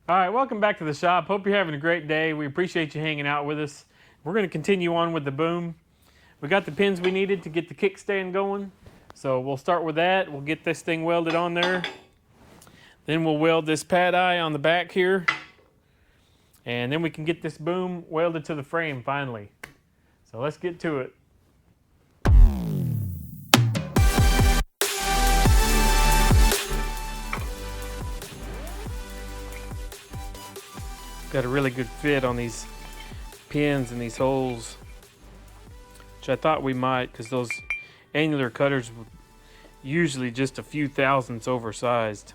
All right, welcome back to the shop. Hope you're having a great day. We appreciate you hanging out with us. We're going to continue on with the boom. We got the pins we needed to get the kickstand going. So we'll start with that. We'll get this thing welded on there. Then we'll weld this pad eye on the back here. And then we can get this boom welded to the frame finally. So let's get to it. Got a really good fit on these pins and these holes, which I thought we might, because those annular cutters were usually just a few thousandths oversized,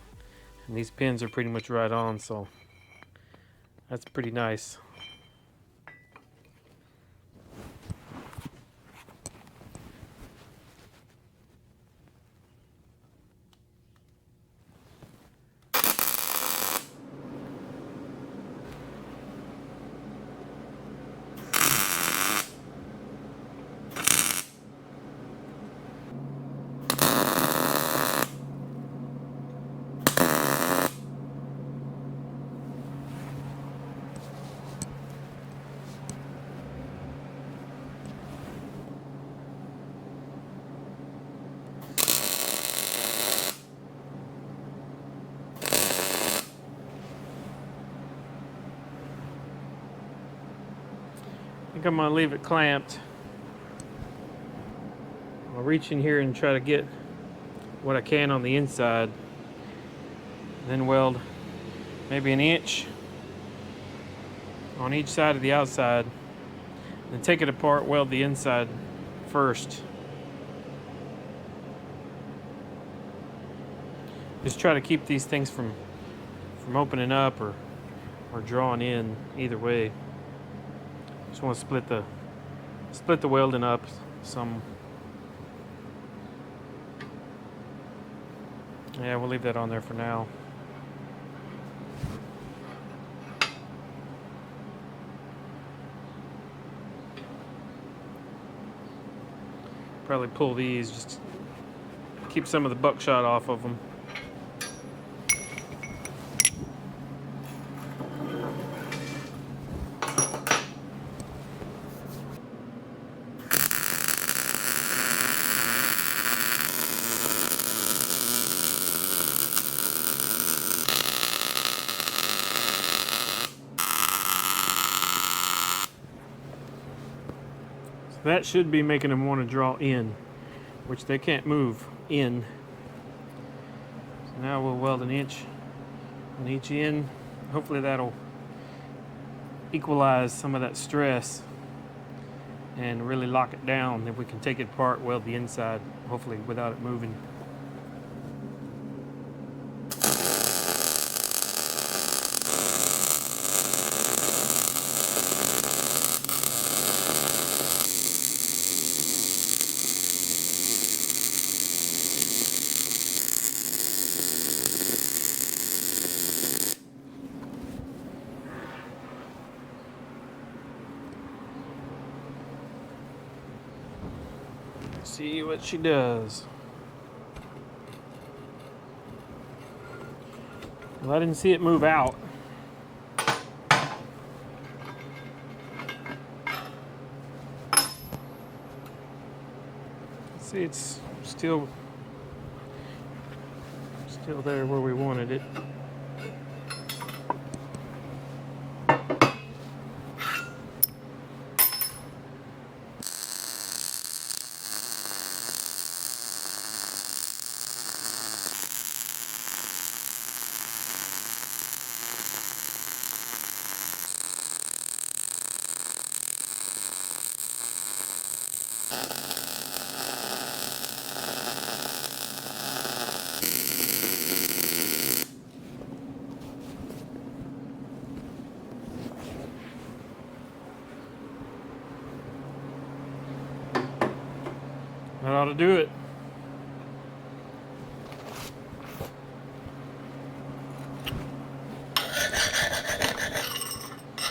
and these pins are pretty much right on, so that's pretty nice. I think I'm going to leave it clamped. I'll reach in here and try to get what I can on the inside. Then weld maybe an inch on each side of the outside. Then take it apart, weld the inside first. Just try to keep these things from opening up or drawing in either way. Just want to split the welding up some. Yeah, we'll leave that on there for now. Probably pull these, just keep some of the buckshot off of them. That should be making them want to draw in, which they can't move in. So now we'll weld an inch on each end. Hopefully that'll equalize some of that stress and really lock it down. If we can take it apart, weld the inside, hopefully without it moving. See what she does. Well, I didn't see it move out. See, it's still there where we wanted it. That ought to do it.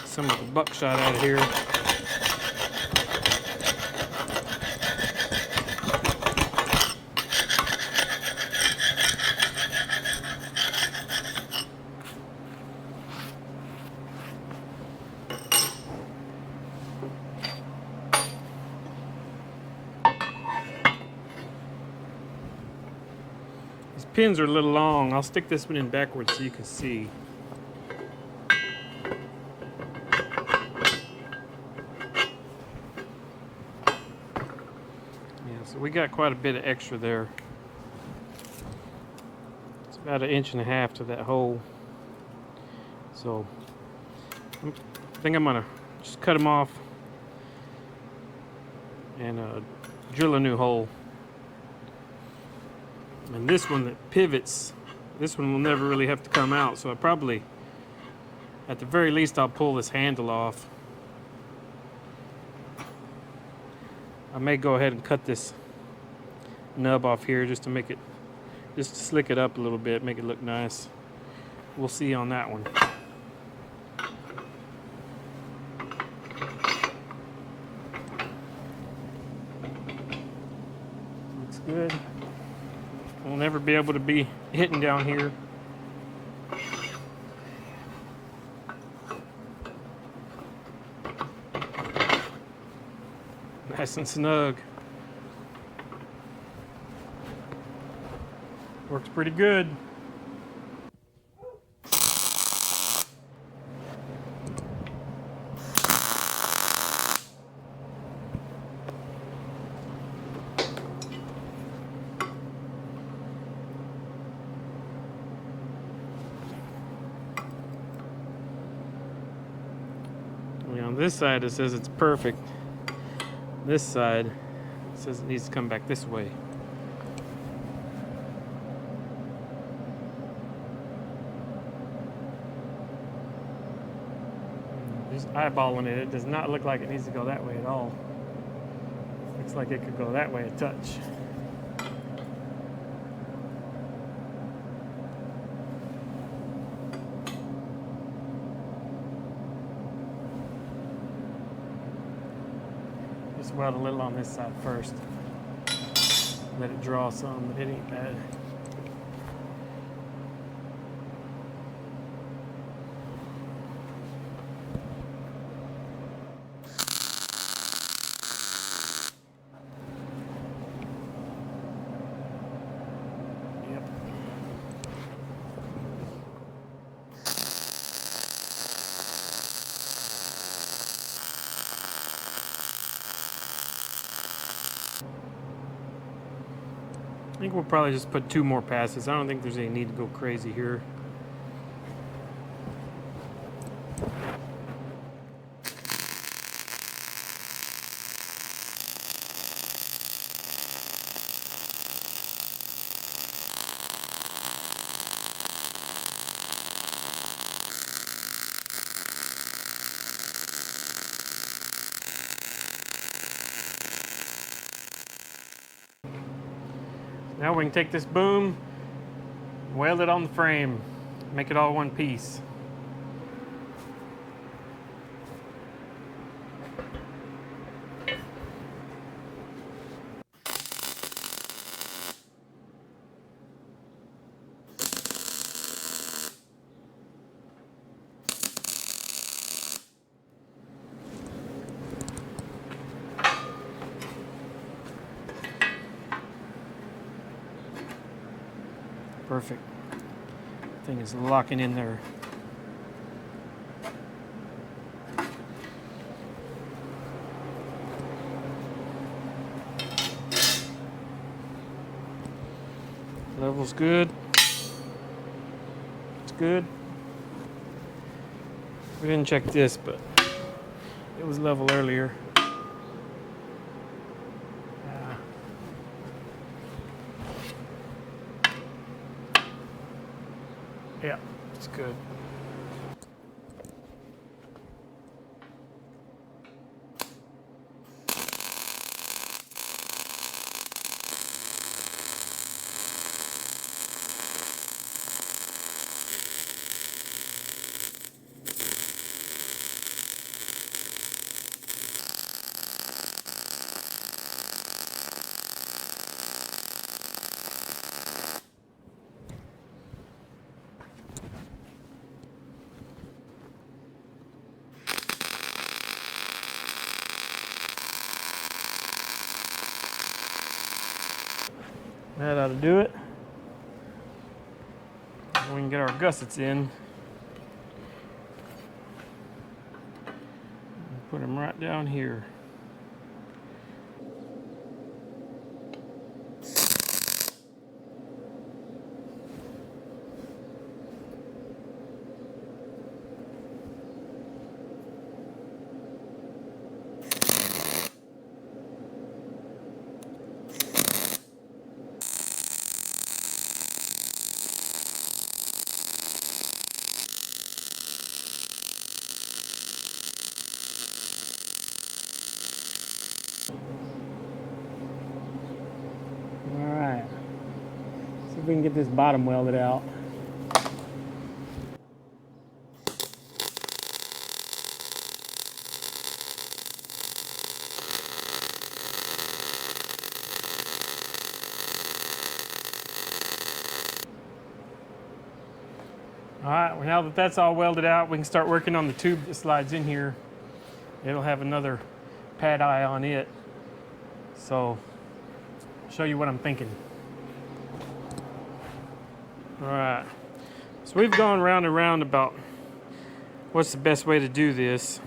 Some of the buckshot out of here. pins are a little long. I'll stick this one in backwards so you can see. Yeah, so we got quite a bit of extra there. It's about 1.5 inches to that hole. So I think I'm gonna just cut them off and drill a new hole. And this one that pivots, this one will never really have to come out, so I probably, at the very least, I'll pull this handle off. I may go ahead and cut this nub off here just to make it, just to slick it up a little bit, make it look nice. We'll see on that one. Looks good. We'll never be able to be hitting down here. Nice and snug. Works pretty good. On this side it says it's perfect. This side it says it needs to come back this way. Just eyeballing it, it does not look like it needs to go that way at all. Looks like it could go that way a touch. Just weld a little on this side first. Let it draw some, but it ain't bad. I think we'll probably just put 2 more passes. I don't think there's any need to go crazy here. Now we can take this boom, weld it on the frame, make it all one piece. Perfect. Thing is locking in there. Level's good. It's good. We didn't check this, but it was level earlier. Yeah, it's good. That ought to do it. and get our gussets in. Put them right down here. Alright, see if we can get this bottom welded out. Alright, well, now that that's all welded out, we can start working on the tube that slides in here. It'll have another pad eye on it. So, I'll show you what I'm thinking. Alright, so we've gone round and round about what's the best way to do this.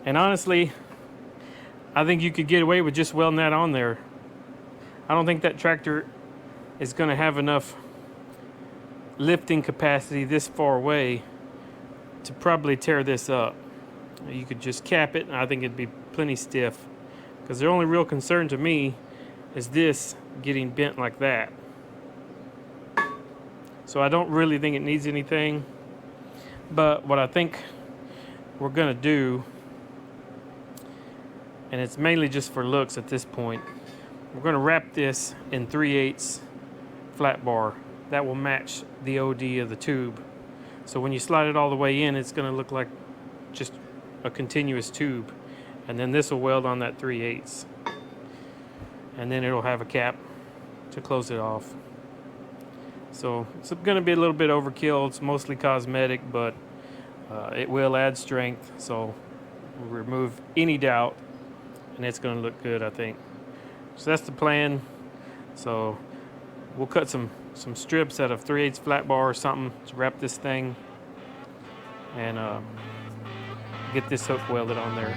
And honestly, I think you could get away with just welding that on there. I don't think that tractor is going to have enough lifting capacity this far away to probably tear this up. You could just cap it and I think it'd be plenty stiff, because the only real concern to me is this getting bent like that. So I don't really think it needs anything, but what I think we're gonna do, and it's mainly just for looks at this point, we're gonna wrap this in 3/8 flat bar. That will match the OD of the tube. So when you slide it all the way in, it's gonna look like just a continuous tube. And then this will weld on that 3/8. And then it'll have a cap to close it off. So it's gonna be a little bit overkill. It's mostly cosmetic, but it will add strength. So we'll remove any doubt and it's gonna look good, I think. So that's the plan. So we'll cut some strips out of 3/8 flat bar or something to wrap this thing and get this hook welded on there.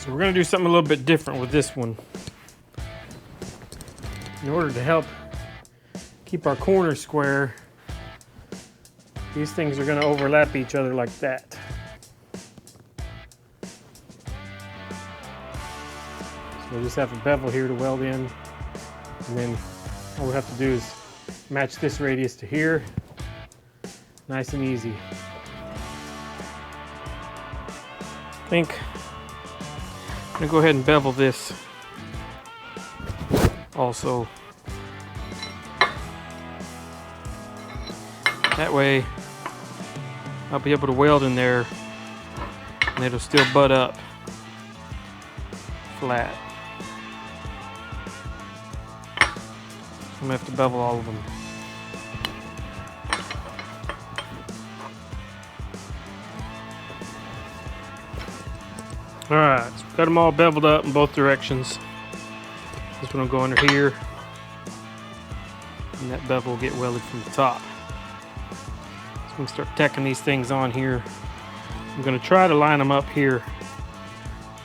So we're going to do something a little bit different with this one. In order to help keep our corners square, these things are going to overlap each other like that. So we just have a bevel here to weld in, and then all we have to do is match this radius to here. Nice and easy. I think I'm gonna go ahead and bevel this also. That way I'll be able to weld in there and it'll still butt up flat. I'm gonna have to bevel all of them. Alright, so got them all beveled up in both directions. This one will go under here, and that bevel will get welded from the top. So we can start tacking these things on here. I'm going to try to line them up here.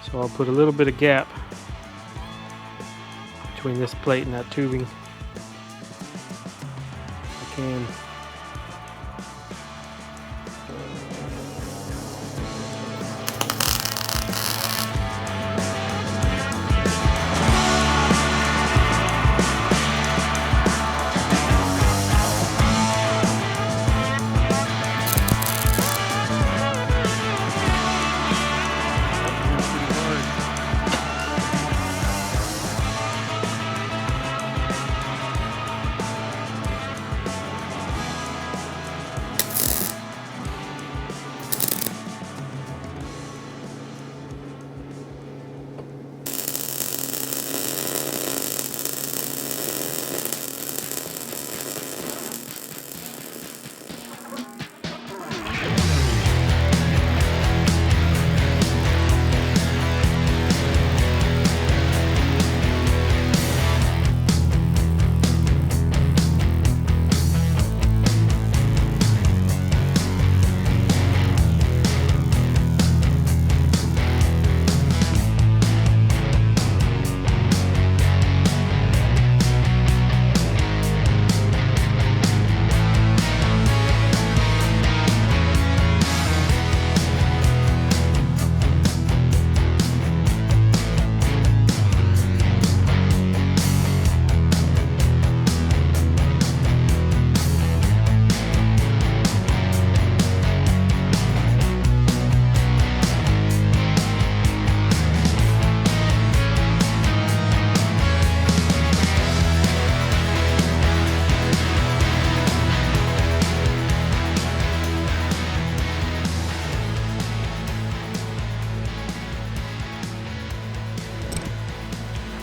So I'll put a little bit of gap between this plate and that tubing. can.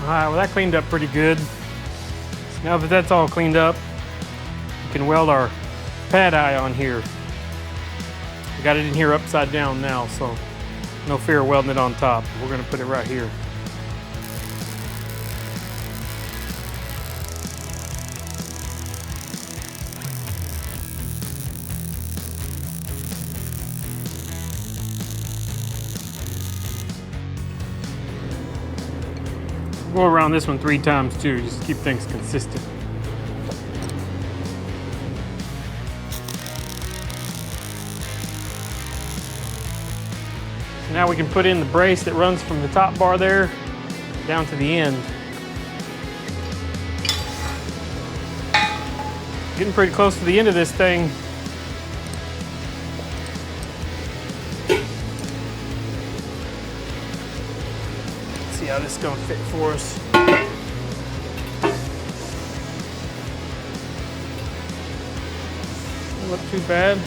Alright, well that cleaned up pretty good. So now that that's all cleaned up, we can weld our pad eye on here. I got it in here upside down now, so no fear of welding it on top. We're going to put it right here. Go around this one 3 times too, just to keep things consistent. So now we can put in the brace that runs from the top bar there down to the end. Getting pretty close to the end of this thing. See how this is going to fit for us. Doesn't look too bad.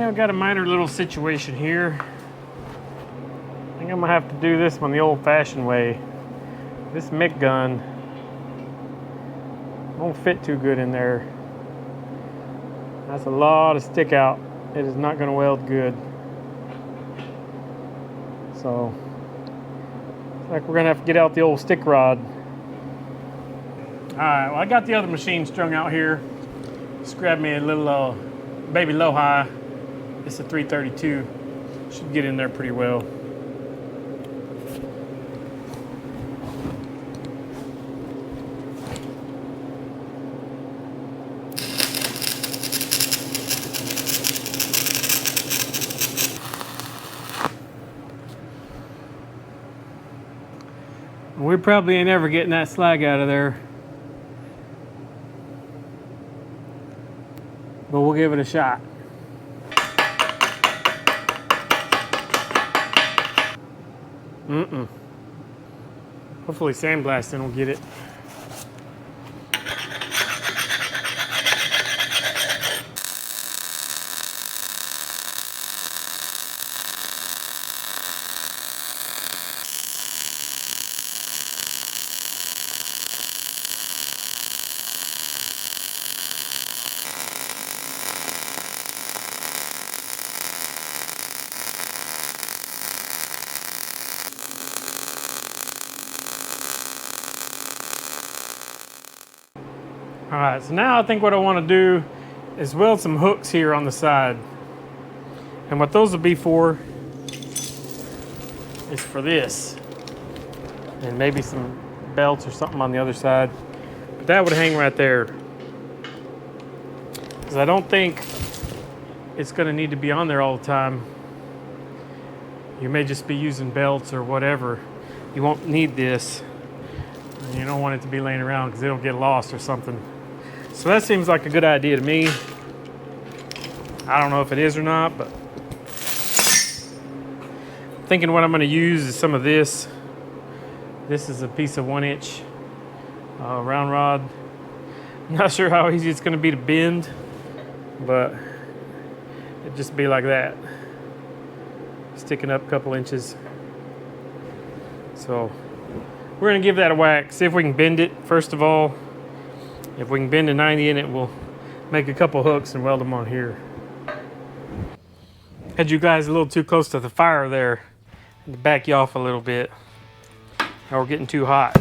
I've got a minor little situation here. I think I'm gonna have to do this one the old-fashioned way. This MIG gun won't fit too good in there. That's a lot of stick out. It is not gonna weld good. So, looks like we're gonna have to get out the old stick rod. All right, well I got the other machine strung out here. Just grab me a little baby low-high. It's a 332. Should get in there pretty well. We probably ain't ever getting that slag out of there. But we'll give it a shot. Hopefully sandblasting will get it. All right, so now I think what I want to do is weld some hooks here on the side. And what those will be for is for this. And maybe some belts or something on the other side. But that would hang right there. Because I don't think it's going to need to be on there all the time. You may just be using belts or whatever. You won't need this. And you don't want it to be laying around because it'll get lost or something. So that seems like a good idea to me. I don't know if it is or not, but I'm thinking what I'm going to use is some of this. This is a piece of 1-inch round rod. I'm not sure how easy it's going to be to bend, but it'd just be like that, sticking up a couple inches. So we're going to give that a whack, see if we can bend it first of all. If we can bend a 90 in it, we'll make a couple hooks and weld them on here. Had you guys a little too close to the fire there. To back you off a little bit. Now we're getting too hot.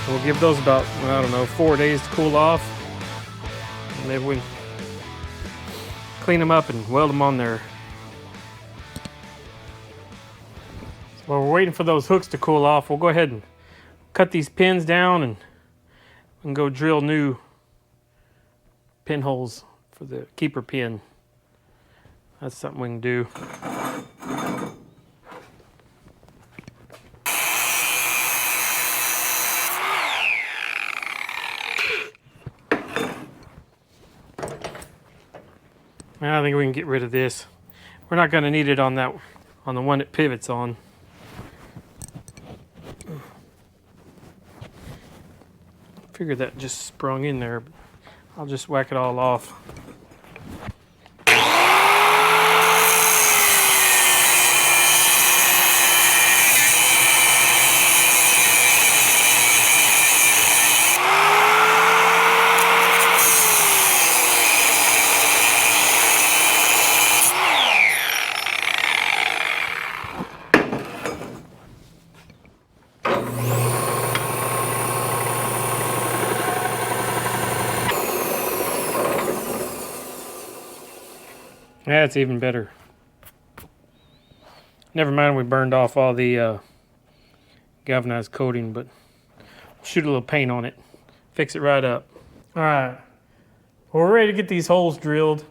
We'll give those about, I don't know, 4 days to cool off. And maybe we can clean them up and weld them on there. So while we're waiting for those hooks to cool off, we'll go ahead and cut these pins down and go drill new pinholes for the keeper pin. That's something we can do. I think we can get rid of this. We're not going to need it on the one it pivots on. Figured that just sprung in there. But I'll just whack it all off. That's even better. Never mind, we burned off all the galvanized coating, but shoot a little paint on it, fix it right up. All right, well, we're ready to get these holes drilled,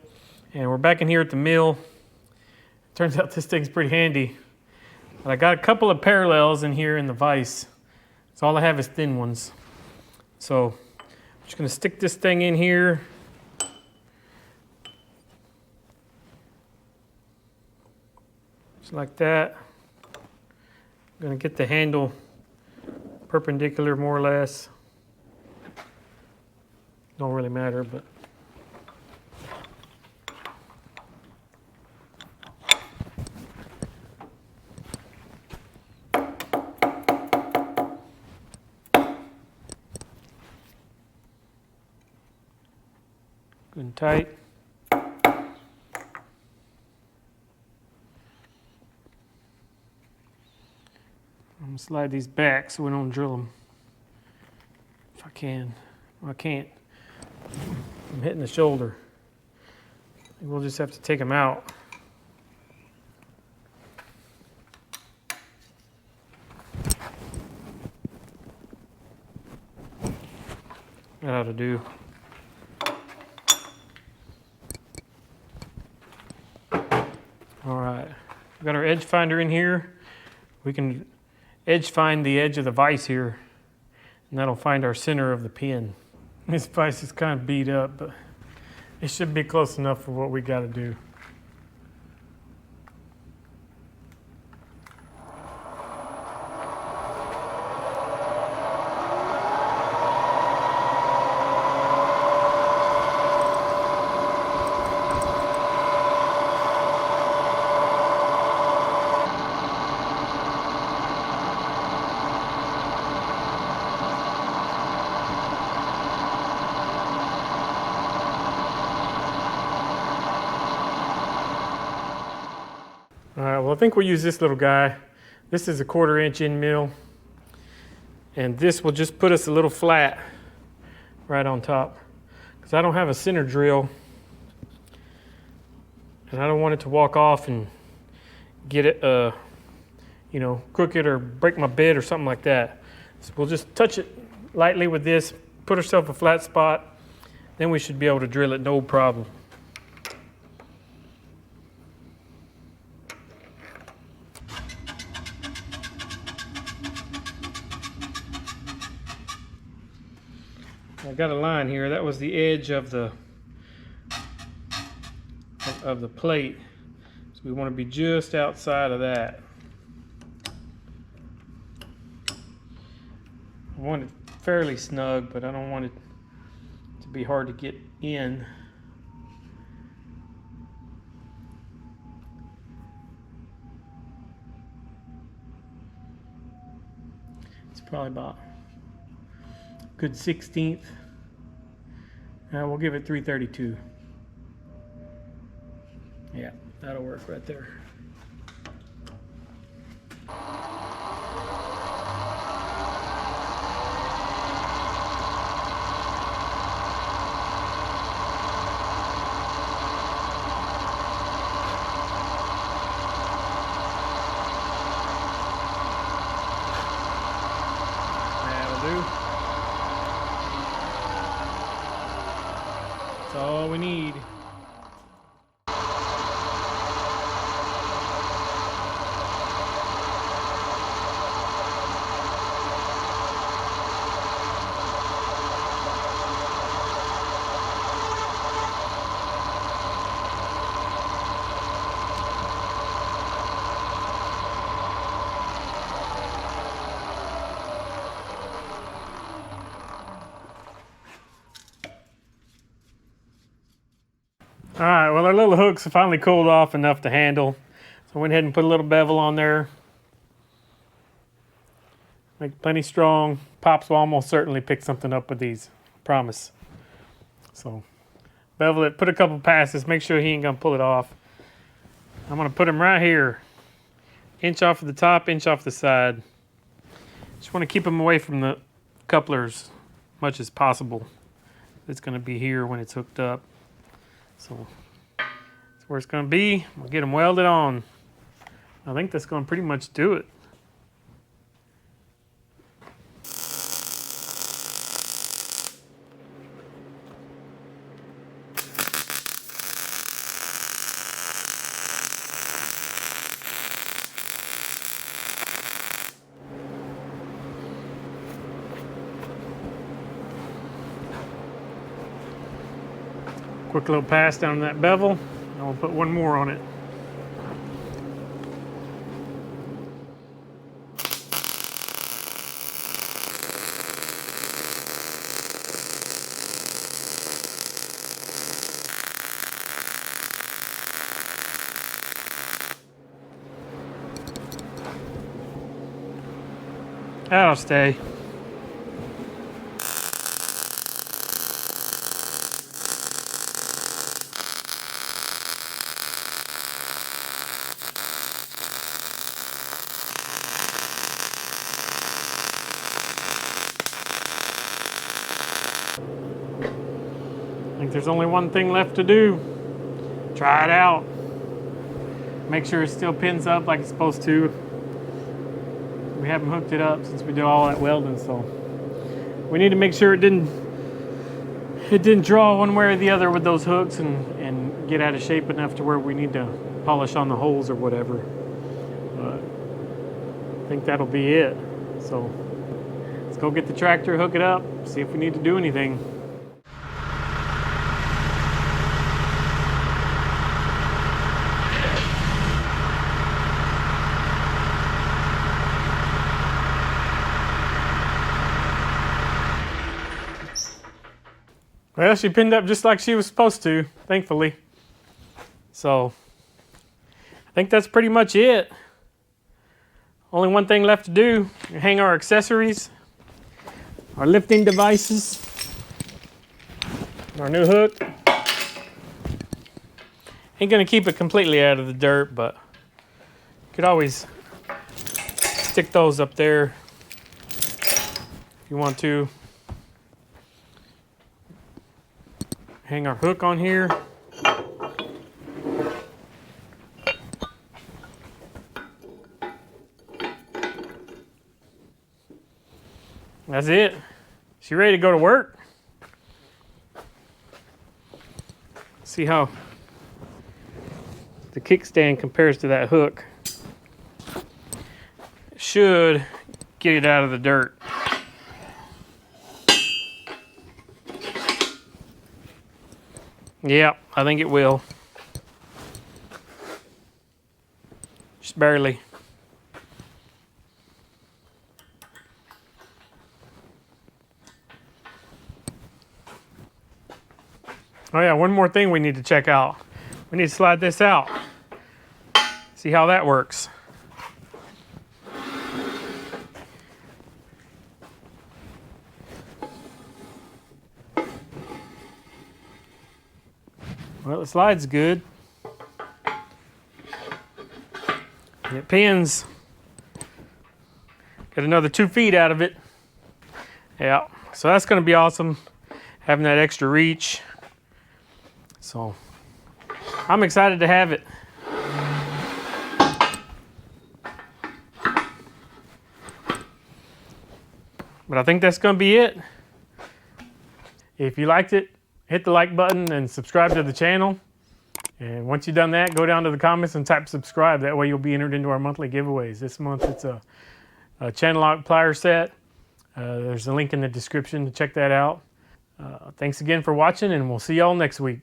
and we're back in here at the mill. Turns out this thing's pretty handy, but I got a couple of parallels in here in the vise. So all I have is thin ones. So I'm just gonna stick this thing in here. Like that. I'm going to get the handle perpendicular more or less. Don't really matter, but Good and tight. I'm gonna slide these back so we don't drill them. If I can. Well, I can't. I'm hitting the shoulder. We'll just have to take them out. That ought to do. All right, we've got our edge finder in here. We can edge find the edge of the vise here, and that'll find our center of the pin. This vise is kind of beat up, but it should be close enough for what we got to do. All right, well, I think we'll use this little guy. This is a 1/4 inch end mill, and this will just put us a little flat right on top, because I don't have a center drill, and I don't want it to walk off and get it, crooked or break my bed or something like that. So we'll just touch it lightly with this, put ourselves a flat spot, then we should be able to drill it no problem. I got a line here. That was the edge of the plate. So we want to be just outside of that. I want it fairly snug, but I don't want it to be hard to get in. It's probably about a good 1/16. We'll give it 332. Yeah, that'll work right there. That'll do. That's all we need. All right, well, our little hooks have finally cooled off enough to handle. So I went ahead and put a little bevel on there. Make it plenty strong. Pops will almost certainly pick something up with these, promise. So bevel it, put a couple passes, make sure he ain't gonna pull it off. I'm gonna put him right here. Inch off of the top, inch off the side. Just wanna keep him away from the couplers as much as possible. It's gonna be here when it's hooked up. So that's where it's going to be. We'll get them welded on. I think that's going to pretty much do it. Quick little pass down that bevel, and we'll put one more on it. That'll stay. think there's only one thing left to do. Try it out. Make sure it still pins up like it's supposed to. We haven't hooked it up since we did all that welding, so we need to make sure it didn't draw one way or the other with those hooks and get out of shape enough to where we need to polish on the holes or whatever. But I think that'll be it. So let's go get the tractor, hook it up, see if we need to do anything. Well, she pinned up just like she was supposed to, thankfully. So I think that's pretty much it. Only one thing left to do, hang our accessories, our lifting devices, our new hook. Ain't gonna keep it completely out of the dirt, but you could always stick those up there if you want to. Hang our hook on here. That's it. She ready to go to work? See how the kickstand compares to that hook. Should get it out of the dirt. Yeah, I think it will. Just barely. Oh yeah, one more thing we need to check out. We need to slide this out. See how that works. Well, the slide's good. And it pins. Got another 2 feet out of it. Yeah, so that's going to be awesome, having that extra reach. So I'm excited to have it. But I think that's going to be it. If you liked it, hit the like button and subscribe to the channel. And once you've done that, go down to the comments and type subscribe. That way you'll be entered into our monthly giveaways. This month it's a channel lock plier set. There's a link in the description to check that out. Thanks again for watching, and we'll see y'all next week.